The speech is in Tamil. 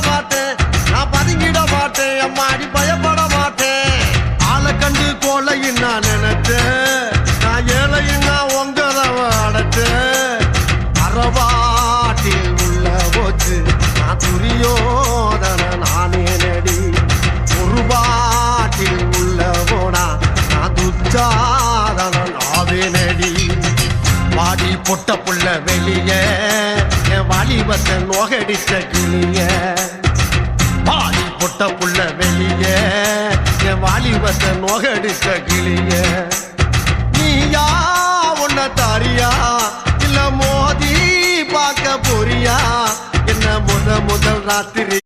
மாட்டேன், நான் பதுங்கிட மாட்டேன், அம்மாடி பயப்பட மாட்டேன். ஆளை கண்டு கோலையும் நான் நினைச்சேன், நான் ஏழையும் நான் உங்கதவ அடைச்சேன். அறவாட்டில் உள்ள போச்சு நான் துரியோதன நானே நடி. ஒரு பாட்டில் உள்ள போனா நான் துச்சாதன நாவே நடி. வாடி பொட்ட புள்ள வெளிய என் வாலிபத்தை நோகடிச்ச கிளிய. வாடி பொட்ட புள்ள வெளிய என் வாலிபத்தை நோகடிச்ச கிளிய. நீயா உன்ன தாரியா இல்ல மோதி பார்க்க போறியா என்ன முதல் ராத்திரி